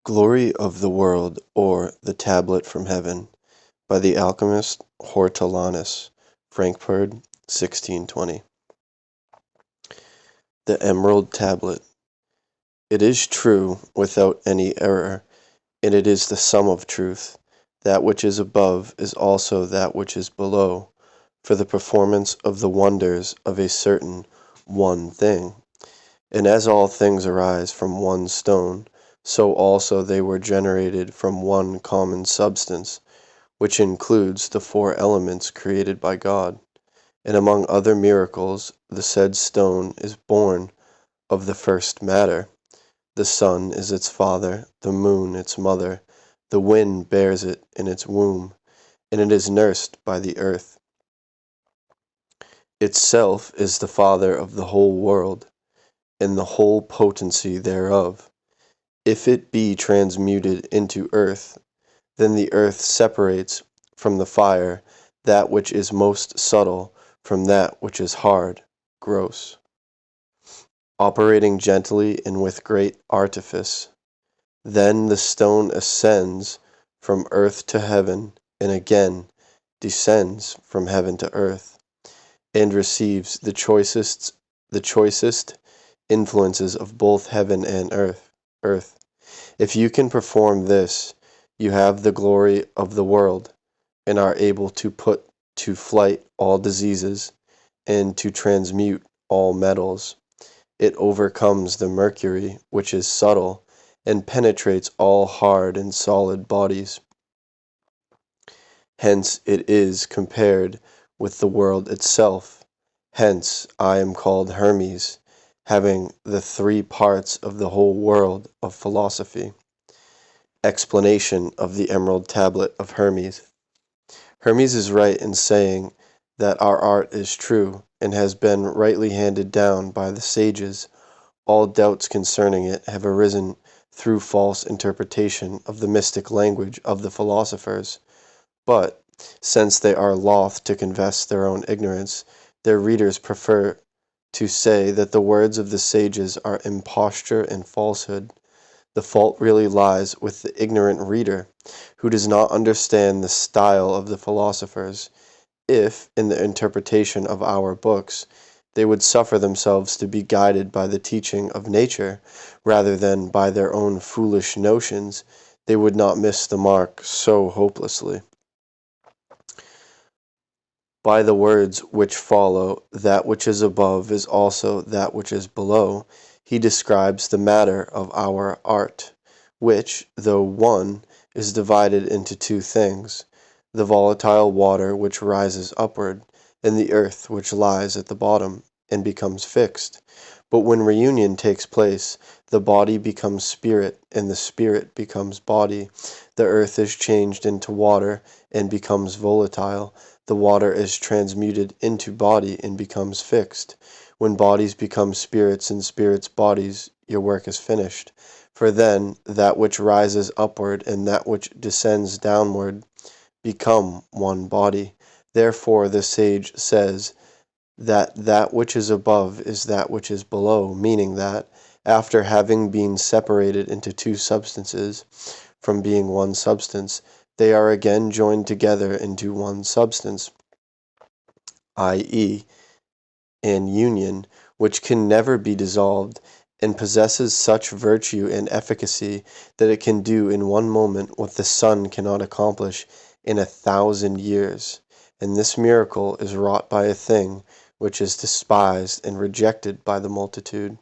Glory of the World, or The Tablet from Heaven, by the alchemist Hortalanus, Frankfort, 1620. The Emerald Tablet. It is true, without any error, and it is the sum of truth. That which is above is also that which is below, for the performance of the wonders of a certain one thing. And as all things arise from one stone, so also they were generated from one common substance, which includes the four elements created by God. And among other miracles, the said stone is born of the first matter. The sun is its father, the moon its mother, the wind bears it in its womb, and it is nursed by the earth. Itself is the father of the whole world, and the whole potency thereof. If it be transmuted into earth, then the earth separates from the fire that which is most subtle from that which is hard, gross. Operating gently and with great artifice, then the stone ascends from earth to heaven, and again descends from heaven to earth, and receives the choicest influences of both heaven and earth. If you can perform this, you have the glory of the world, and are able to put to flight all diseases, and to transmute all metals. It overcomes the mercury, which is subtle, and penetrates all hard and solid bodies. Hence it is compared with the world itself. Hence I am called Hermes, having the three parts of the whole world of philosophy. Explanation of the Emerald Tablet of Hermes. Hermes is right in saying that our art is true, and has been rightly handed down by the sages. All doubts concerning it have arisen through false interpretation of the mystic language of the philosophers. But, since they are loth to confess their own ignorance, their readers prefer to say that the words of the sages are imposture and falsehood. The fault really lies with the ignorant reader, who does not understand the style of the philosophers. If, in the interpretation of our books, they would suffer themselves to be guided by the teaching of nature, rather than by their own foolish notions, they would not miss the mark so hopelessly. By the words which follow, that which is above is also that which is below, he describes the matter of our art, which, though one, is divided into two things, the volatile water which rises upward, and the earth which lies at the bottom, and becomes fixed. But when reunion takes place, the body becomes spirit, and the spirit becomes body. The earth is changed into water, and becomes volatile. The water is transmuted into body and becomes fixed. When bodies become spirits and spirits bodies, your work is finished. For then that which rises upward and that which descends downward become one body. Therefore the sage says that that which is above is that which is below, meaning that, after having been separated into two substances, from being one substance, they are again joined together into one substance, i.e., an union which can never be dissolved, and possesses such virtue and efficacy that it can do in one moment what the sun cannot accomplish in 1,000 years. And this miracle is wrought by a thing which is despised and rejected by the multitude.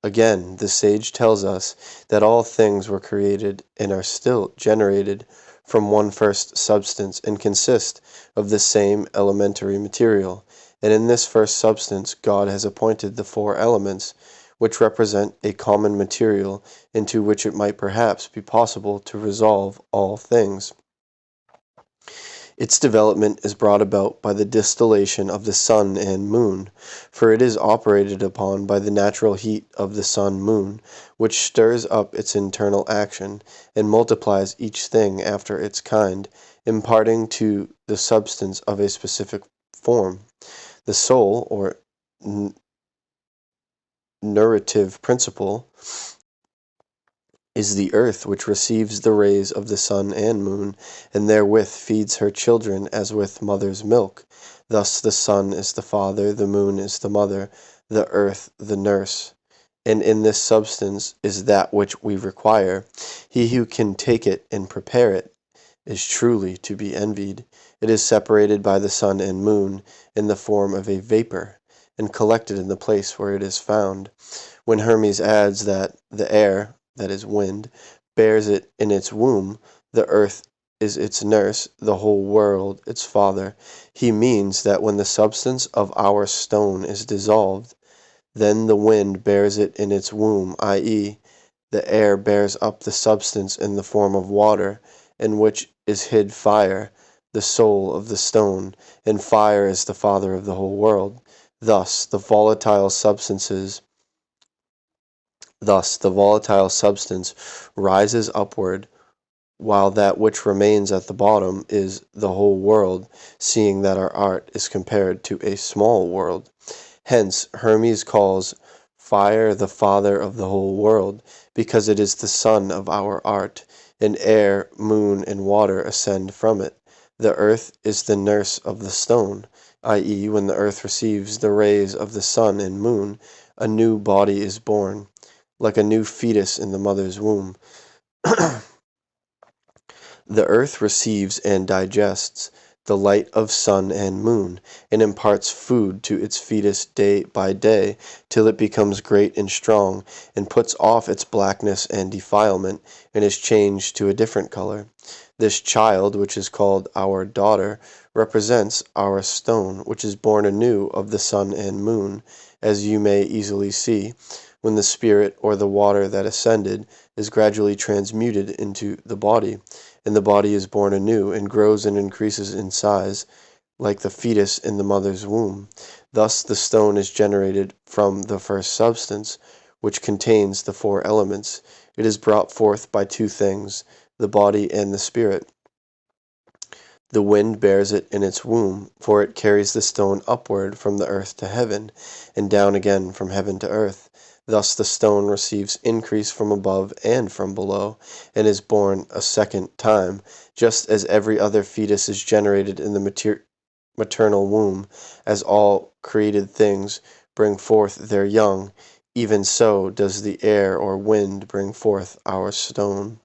Again, the sage tells us that all things were created and are still generated from one first substance, and consist of the same elementary material. And in this first substance God has appointed the four elements, which represent a common material into which it might perhaps be possible to resolve all things. Its development is brought about by the distillation of the sun and moon, for it is operated upon by the natural heat of the sun-moon, which stirs up its internal action, and multiplies each thing after its kind, imparting to the substance of a specific form. The soul, or narrative principle, is the earth, which receives the rays of the sun and moon, and therewith feeds her children as with mother's milk. Thus the sun is the father, the moon is the mother, the earth the nurse. And in this substance is that which we require. He who can take it and prepare it is truly to be envied. It is separated by the sun and moon in the form of a vapor, and collected in the place where it is found. When Hermes adds that the air, that is wind, bears it in its womb, the earth is its nurse, the whole world its father, he means that when the substance of our stone is dissolved, then the wind bears it in its womb, i.e., the air bears up the substance in the form of water, in which is hid fire, the soul of the stone, and fire is the father of the whole world. Thus the volatile substance rises upward, while that which remains at the bottom is the whole world, seeing that our art is compared to a small world. Hence Hermes calls fire the father of the whole world, because it is the son of our art, and air, moon, and water ascend from it. The earth is the nurse of the stone, i.e., when the earth receives the rays of the sun and moon, a new body is born, like a new fetus in the mother's womb. The earth receives and digests the light of sun and moon, and imparts food to its fetus day by day, till it becomes great and strong, and puts off its blackness and defilement, and is changed to a different color. This child, which is called our daughter, represents our stone, which is born anew of the sun and moon, as you may easily see, when the spirit or the water that ascended is gradually transmuted into the body, and the body is born anew, and grows and increases in size, like the fetus in the mother's womb. Thus the stone is generated from the first substance, which contains the four elements. It is brought forth by two things, the body and the spirit. The wind bears it in its womb, for it carries the stone upward from the earth to heaven, and down again from heaven to earth. Thus the stone receives increase from above and from below, and is born a second time, just as every other fetus is generated in the maternal womb, as all created things bring forth their young, even so does the air or wind bring forth our stone.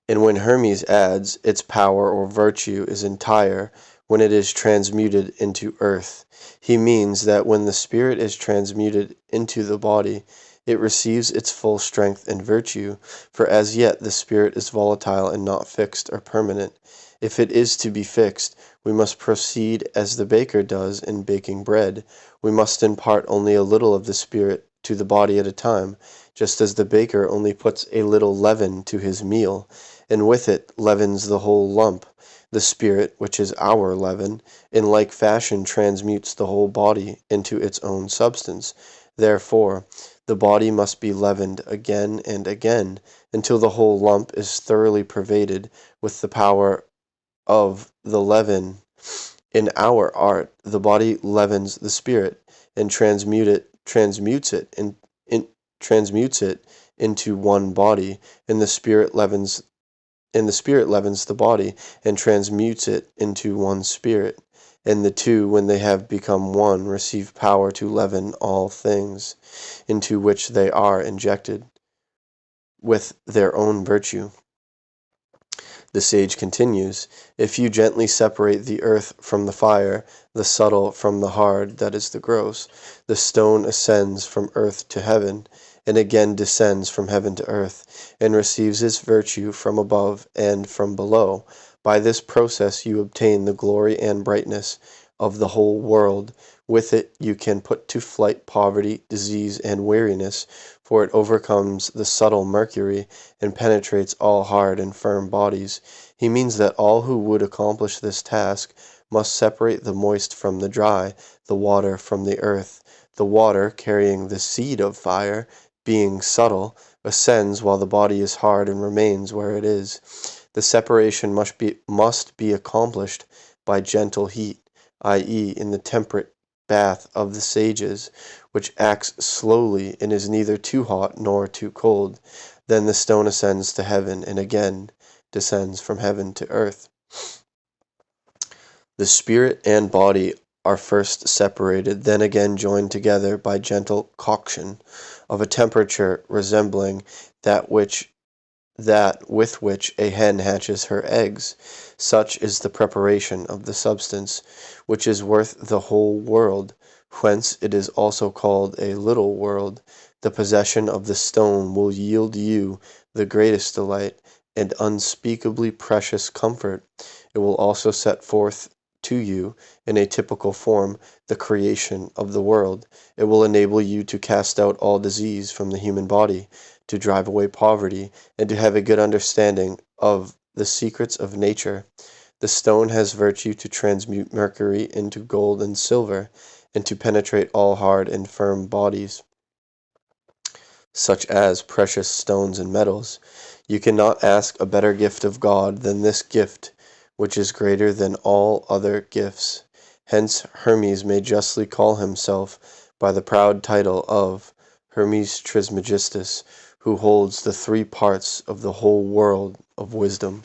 And when Hermes adds, its power or virtue is entire when it is transmuted into earth, he means that when the spirit is transmuted into the body, it receives its full strength and virtue, for as yet the spirit is volatile and not fixed or permanent. If it is to be fixed, we must proceed as the baker does in baking bread. We must impart only a little of the spirit to the body at a time, just as the baker only puts a little leaven to his meal, and with it leavens the whole lump. The spirit, which is our leaven, in like fashion transmutes the whole body into its own substance. Therefore, the body must be leavened again and again, until the whole lump is thoroughly pervaded with the power of the leaven. In our art, the body leavens the spirit, and transmutes it into one body, and the spirit leavens the body, and transmutes it into one spirit. And the two, when they have become one, receive power to leaven all things, into which they are injected with their own virtue. The sage continues, if you gently separate the earth from the fire, the subtle from the hard, that is the gross, the stone ascends from earth to heaven, and again descends from heaven to earth, and receives its virtue from above and from below. By this process you obtain the glory and brightness of the whole world. With it you can put to flight poverty, disease, and weariness, for it overcomes the subtle mercury and penetrates all hard and firm bodies. He means that all who would accomplish this task must separate the moist from the dry, the water from the earth. The water, carrying the seed of fire, being subtle, ascends while the body is hard and remains where it is. The separation must be accomplished by gentle heat, i.e., in the temperate bath of the sages, which acts slowly and is neither too hot nor too cold. Then the stone ascends to heaven and again descends from heaven to earth. The spirit and body are first separated, then again joined together by gentle coction, of a temperature resembling that with which a hen hatches her eggs. Such is the preparation of the substance, which is worth the whole world, whence it is also called a little world. The possession of the stone will yield you the greatest delight and unspeakably precious comfort. It will also set forth to you, in a typical form, the creation of the world. It will enable you to cast out all disease from the human body, to drive away poverty, and to have a good understanding of the secrets of nature. The stone has virtue to transmute mercury into gold and silver, and to penetrate all hard and firm bodies, such as precious stones and metals. You cannot ask a better gift of God than this gift, which is greater than all other gifts. Hence Hermes may justly call himself by the proud title of Hermes Trismegistus, who holds the three parts of the whole world of wisdom.